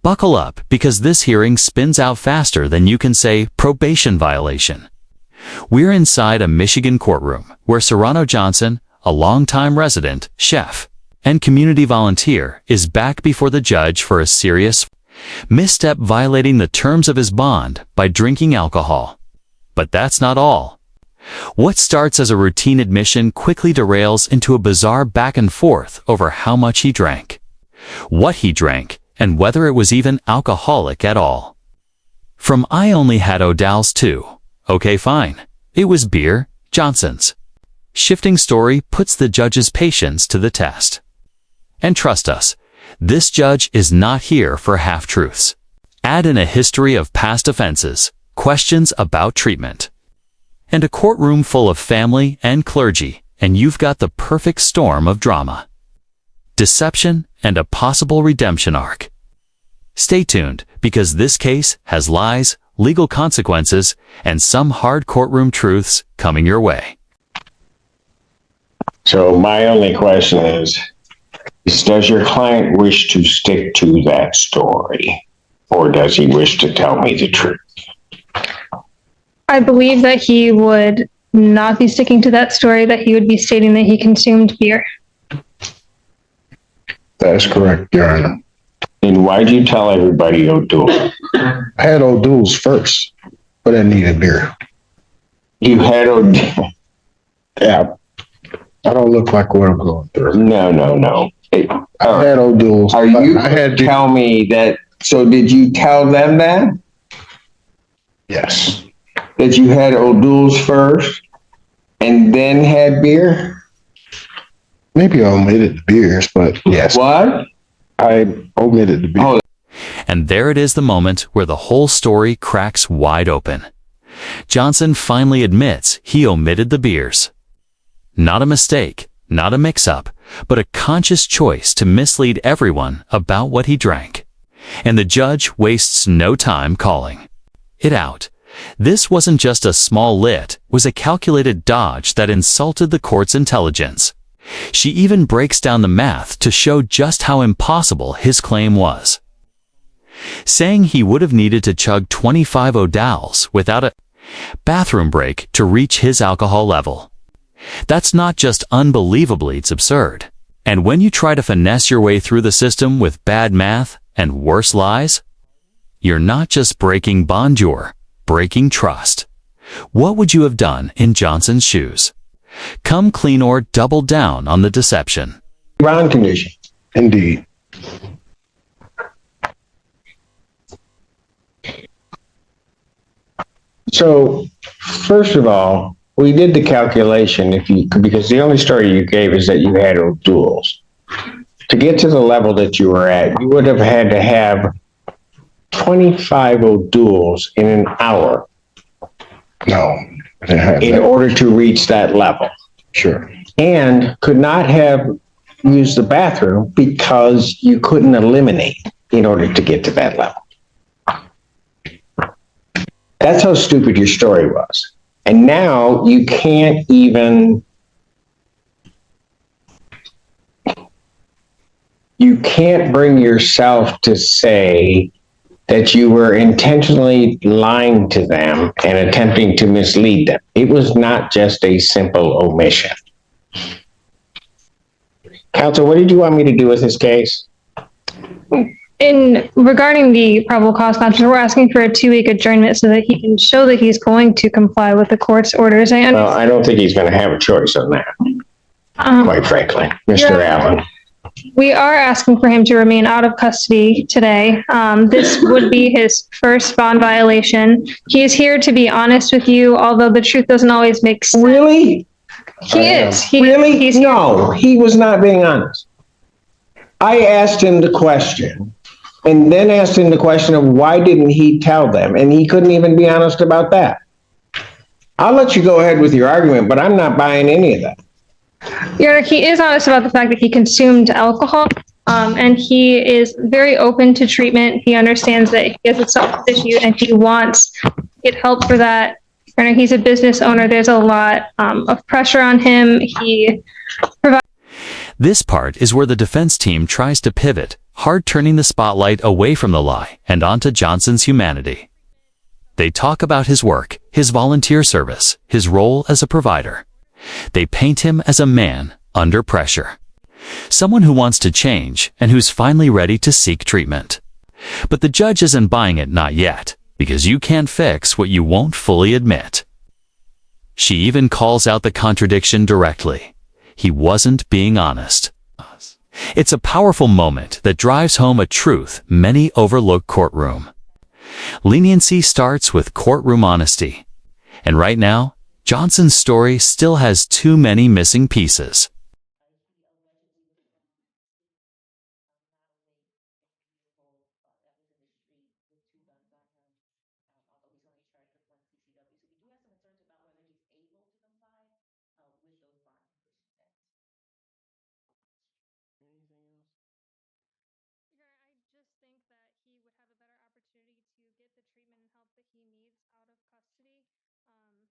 Buckle up, because this hearing spins out faster than you can say probation violation. We're inside a Michigan courtroom where Serrano Johnson, a longtime resident, chef, and community volunteer, is back before the judge for a serious misstep, violating the terms of his bond by drinking alcohol. But that's not all. What starts as a routine admission quickly derails into a bizarre back and forth over how much he drank, what he drank, and whether it was even alcoholic at all. From "I only had O'Dow's" to "Okay, fine, it was beer, Johnson's" shifting story puts the judge's patience to the test. And trust us, this judge is not here for half-truths. Add in a history of past offenses, questions about treatment, and a courtroom full of family and clergy, and you've got the perfect storm of drama, deception, and a possible redemption arc. Stay tuned, because this case has lies, legal consequences, and some hard courtroom truths coming your way. So my only question is, does your client wish to stick to that story, or does he wish to tell me the truth? I believe that he would not be sticking to that story, that he would be stating that he consumed beer. That's correct, Your Honor. And why'd you tell everybody O'Doul? I had O'Doul's first, but I needed beer. You had O'Doul? Yeah. I don't look like what I'm going through. No. Hey, I had O'Doul's. Are you I had to tell me that? So did you tell them that? Yes. That you had O'Doul's first and then had beer? Maybe I omitted the beers, but yes. What? I omitted the beer. Oh. And there it is, the moment where the whole story cracks wide open. Johnson finally admits he omitted the beers. Not a mistake, not a mix-up, but a conscious choice to mislead everyone about what he drank. And the judge wastes no time calling it out. This wasn't just a small lit, it was a calculated dodge that insulted the court's intelligence. She even breaks down the math to show just how impossible his claim was, saying he would have needed to chug 25 O'Dow's without a bathroom break to reach his alcohol level. That's not just unbelievably, it's absurd. And when you try to finesse your way through the system with bad math and worse lies, you're not just breaking bond, you're breaking trust. What would you have done in Johnson's shoes? Come clean or double down on the deception. Bond condition. Indeed. So, first of all, we did the calculation because the only story you gave is that you had O'Doul's. To get to the level that you were at, you would have had to have 25 O'Doul's in an hour. No. I didn't have in that. order to reach that level. Sure. And could not have used the bathroom because you couldn't eliminate in order to get to that level. That's how stupid your story was. And now you can't even, you can't bring yourself to say that you were intentionally lying to them and attempting to mislead them. It was not just a simple omission. Counsel, what did you want me to do with this case? Regarding the probable cause conference, we're asking for a 2-week adjournment so that he can show that he's going to comply with the court's orders. Well, I don't think he's going to have a choice on that, quite frankly, Mr. Allen. We are asking for him to remain out of custody today. This would be his first bond violation. He is here to be honest with you, although the truth doesn't always make sense. Really? He is. Really? No, he was not being honest. I asked him the question and then asked him the question of why didn't he tell them? And he couldn't even be honest about that. I'll let you go ahead with your argument, but I'm not buying any of that. Your Honor, he is honest about the fact that he consumed alcohol, and he is very open to treatment. He understands that he has a substance issue and he wants to get help for that. Your Honor, he's a business owner. There's a lot of pressure on him. This part is where the defense team tries to pivot, hard turning the spotlight away from the lie and onto Johnson's humanity. They talk about his work, his volunteer service, his role as a provider. They paint him as a man under pressure. Someone who wants to change and who's finally ready to seek treatment. But the judge isn't buying it, not yet, because you can't fix what you won't fully admit. She even calls out the contradiction directly. He wasn't being honest. It's a powerful moment that drives home a truth many overlook. Courtroom. Leniency starts with courtroom honesty. And right now, Johnson's story still has too many missing pieces. I just think that he would have a better opportunity to get the treatment and help that he needs out of custody.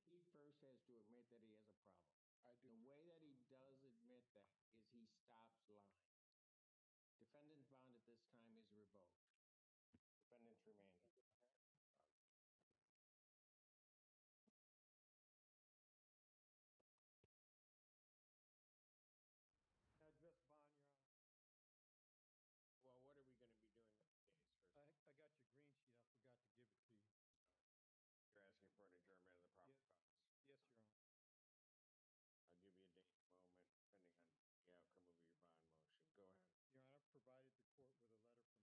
He first has to admit that he has a problem. The way that he does admit that is he stops lying. Defendant's bond at this time is revoked. Defendant's remanded. Well, what are we going to be doing with the case first? I got your green sheet. I forgot to give it to you. You're asking for an adjournment of the proper cause. Yes, Your Honor. I'll give you a date and a moment, depending on the outcome of your bond motion. Go ahead. Your Honor, I've provided the court with a letter from Second Baptist Church, Reverend George Waddles. The pastor is present here in court today, along with I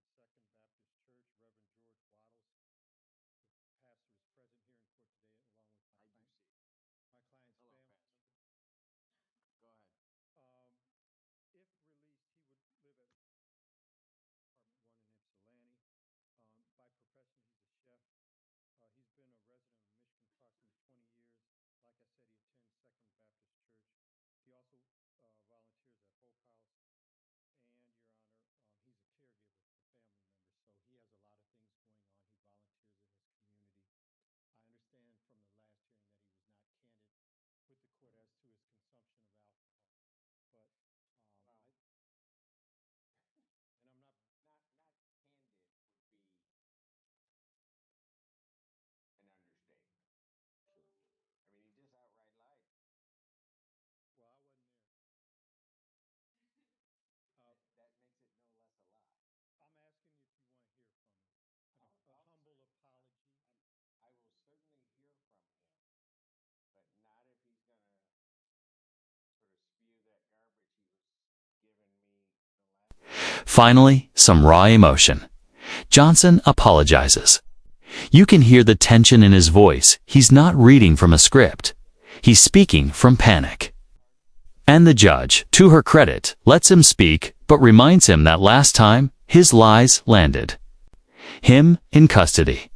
do see. my client's Hello, family. Pastor. Go ahead. If released, he would live at Apartment 1 in Ypsilanti. By profession, he's a chef. He's been a resident of Michigan approximately 20 years. Like I said, he attends Second Baptist Church. He also volunteers at Hope House. And, Your Honor, he's a caregiver for family members, so he has a lot of things going on. He volunteers in his community. I understand from the last hearing that he was not candid with the court as to his consumption of alcohol. But and I'm not Not candid would be an understatement. I mean, he just outright lied. well, I wasn't there. That makes it no less a lie. I'm asking you if you want to hear from him. A humble apology. I will certainly hear from him, but not if he's going to sort of spew that garbage he was giving me the last. Finally, some raw emotion. Johnson apologizes. You can hear the tension in his voice. He's not reading from a script. He's speaking from panic. And the judge, to her credit, lets him speak, but reminds him that last time, his lies landed. Him in custody.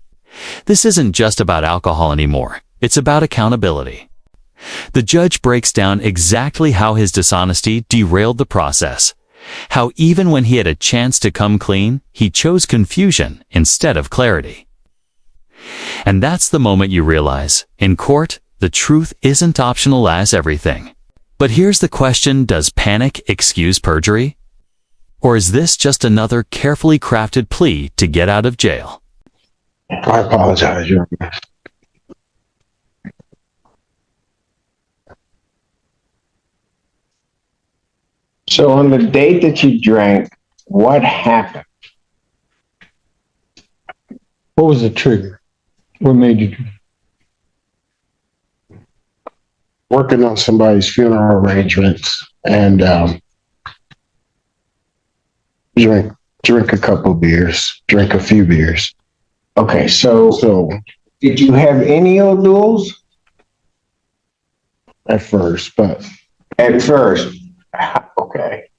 This isn't just about alcohol anymore. It's about accountability. The judge breaks down exactly how his dishonesty derailed the process. How even when he had a chance to come clean, he chose confusion instead of clarity. And that's the moment you realize, in court, the truth isn't optional as everything. But here's the question, does panic excuse perjury? Or is this just another carefully crafted plea to get out of jail? I apologize, Your Honor. So on the date that you drank, what happened? What was the trigger? What made you drink? Working on somebody's funeral arrangements and drink a couple beers, drink a few beers. Okay, so did you have any O'Douls At first, but at first? Okay.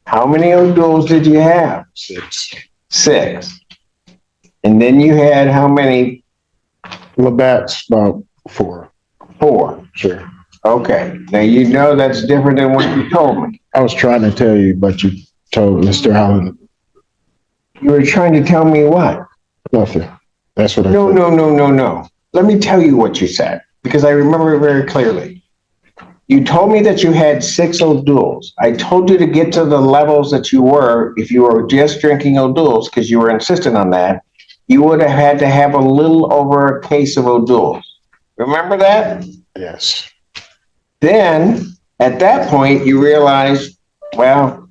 How many O'Douls did you have? 6. 6. And then you had how many? Labatt's about 4. 4. Sure. Okay. Now you know that's different than what you told me. I was trying to tell you, but you told Mr. Allen You were trying to tell me what? nothing. That's what I No, said. no, no, no, no. Let me tell you what you said, because I remember it very clearly. You told me that you had 6 O'Douls. I told you to get to the levels that you were, if you were just drinking O'Douls, because you were insistent on that, you would have had to have a little over a case of O'Douls. Remember that? Yes. Then, at that point, you realized, well,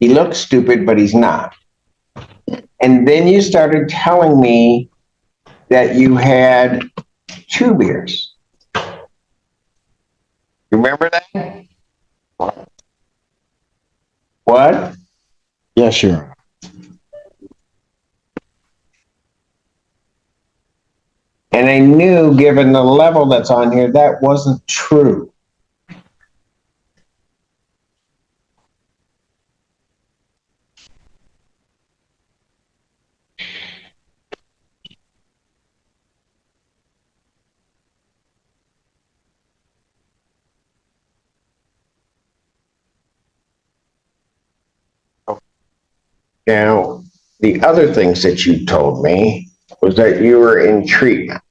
he looks stupid, but he's not. And then you started telling me that you had 2 beers. Remember that? What? Yes, Your Honor. And I knew, given the level that's on here, that wasn't true. Now, the other things that you told me was that you were in treatment.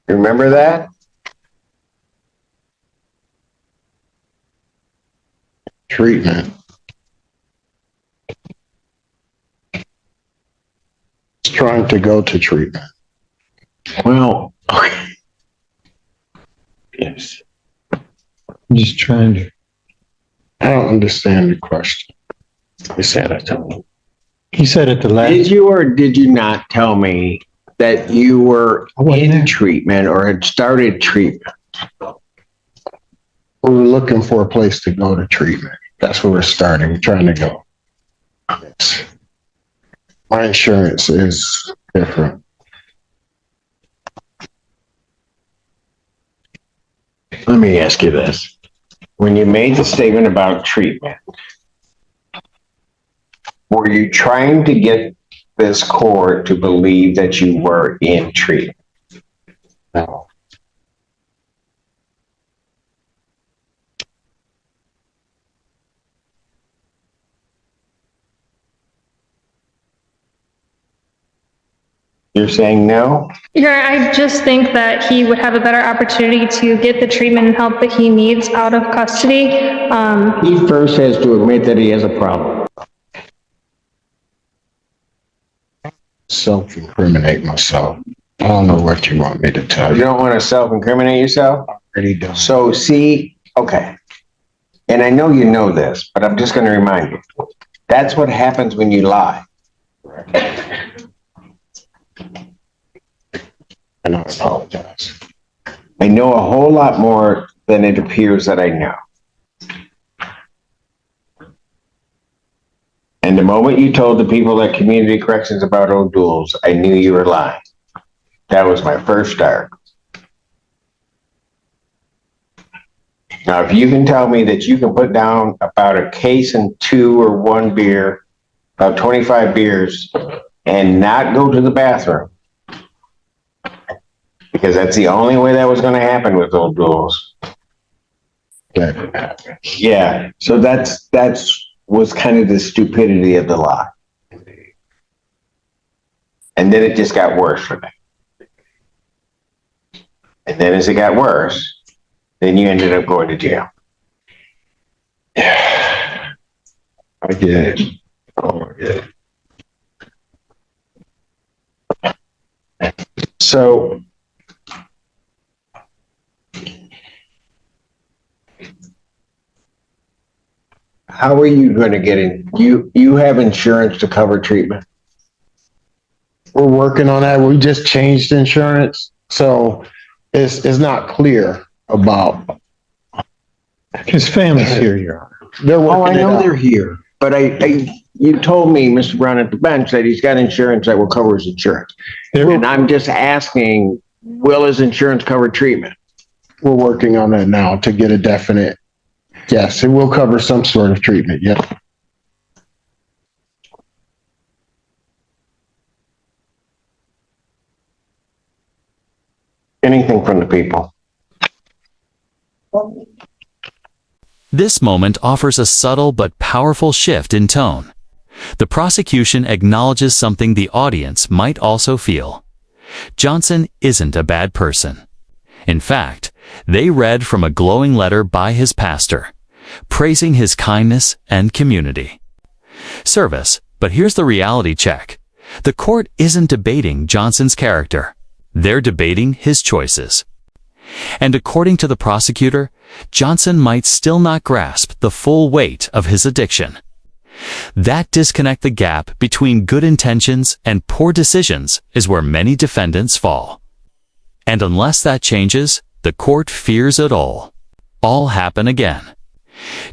Remember that? Treatment. He's trying to go to treatment. Well, okay. Yes. I'm just trying to. I don't understand the question. You said it to me. He said at the Did last. you or did you not tell me that you were I wasn't in there. treatment or had started treatment? We were looking for a place to go to treatment. That's where we're starting. We're trying to go. Yes. My insurance is different. Let me ask you this. When you made the statement about treatment, were you trying to get this court to believe that you were in treatment? No. You're saying no? Your Honor, I just think that he would have a better opportunity to get the treatment and help that he needs out of custody. He first has to admit that he has a problem. Self-incriminate myself. I don't know what you want me to tell You you. don't want to self-incriminate yourself? Already done. So see, okay. And I know you know this, but I'm just going to remind you. That's what happens when you lie. And I apologize. I know a whole lot more than it appears that I know. And the moment you told the people at Community Corrections about O'Douls, I knew you were lying. That was my first start. Now, if you can tell me that you can put down about a case and 2 or 1 beer, about 25 beers, and not go to the bathroom, because that's the only way that was going to happen with O'Douls. That didn't happen. Yeah, so that's was kind of the stupidity of the lie. And then it just got worse for me. And then as it got worse, then you ended up going to jail. I get it. Oh, I get it. So how are you going to get in? You have insurance to cover treatment? We're working on that. We just changed insurance. So it's not clear about. His family's here, Your Honor. They're Oh, I working it know out. they're here, but you told me, Mr. Brown, at the bench that he's got insurance that will cover his insurance. And I'm just asking, will his insurance cover treatment? We're working on that now to get a definite. Yes, it will cover some sort of treatment. Yeah. Anything from the people? This moment offers a subtle but powerful shift in tone. The prosecution acknowledges something the audience might also feel. Johnson isn't a bad person. In fact, They read from a glowing letter by his pastor, praising his kindness and community service. But here's the reality check. The court isn't debating Johnson's character. They're debating his choices. And according to the prosecutor, Johnson might still not grasp the full weight of his addiction. That disconnect, the gap between good intentions and poor decisions, is where many defendants fall. And unless that changes, the court fears it all happen again.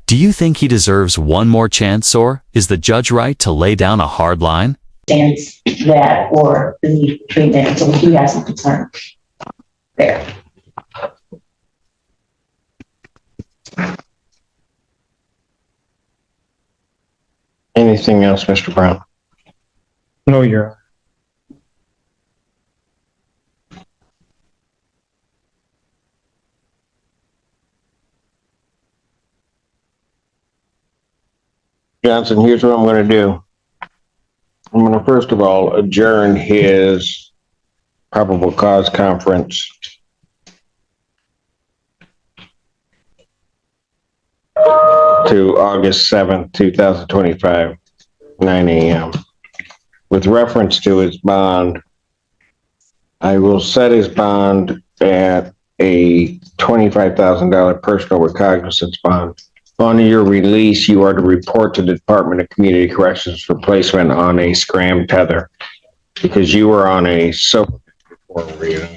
Do you think he deserves one more chance, or is the judge right to lay down a hard line? Stands that or the treatment, so he has a concern there. Anything else, Mr. Brown? No, Your Honor. Johnson, here's what I'm going to do. I'm going to first of all adjourn his probable cause conference to August 7th, 2025, 9 a.m. With reference to his bond, I will set his bond at a $25,000 personal recognizance bond. On your release, you are to report to the Department of Community Corrections for placement on a SCRAM tether, because you were on a sober before.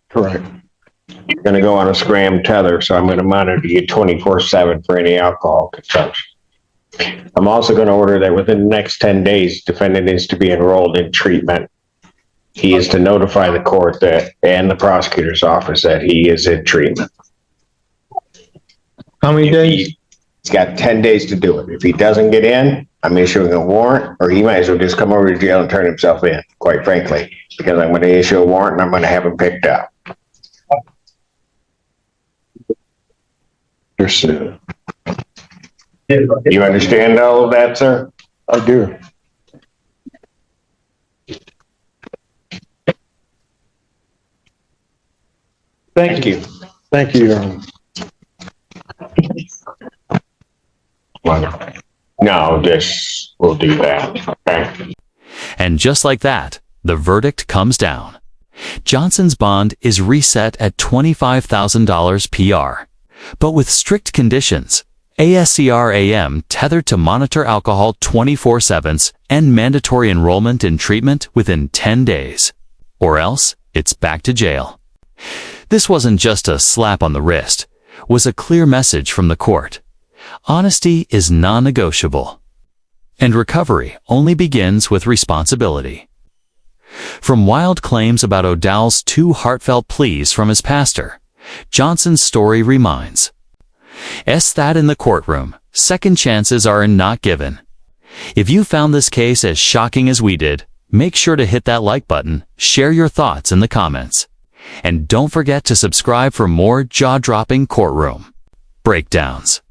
Correct. You're going to go on a SCRAM tether, so I'm going to monitor you 24/7 for any alcohol consumption. I'm also going to order that within the next 10 days, defendant is to be enrolled in treatment. He is to notify the court that and the prosecutor's office that he is in treatment. How many days? He's got 10 days to do it. If he doesn't get in, I'm issuing a warrant, or he might as well just come over to jail and turn himself in, quite frankly, because I'm going to issue a warrant and I'm going to have him picked up. Understood. You understand all of that, sir? I do. Thank you. Thank you, Your Honor. No, we'll do that. Okay. And just like that, the verdict comes down. Johnson's bond is reset at $25,000 PR, but with strict conditions. SCRAM tethered to monitor alcohol 24/7 and mandatory enrollment in treatment within 10 days. Or else, it's back to jail. This wasn't just a slap on the wrist, it was a clear message from the court. Honesty is non-negotiable, and recovery only begins with responsibility. From wild claims about O'Dowell's two heartfelt pleas from his pastor, Johnson's story reminds us that in the courtroom, second chances are not given. If you found this case as shocking as we did, make sure to hit that like button, share your thoughts in the comments, and don't forget to subscribe for more jaw-dropping courtroom breakdowns.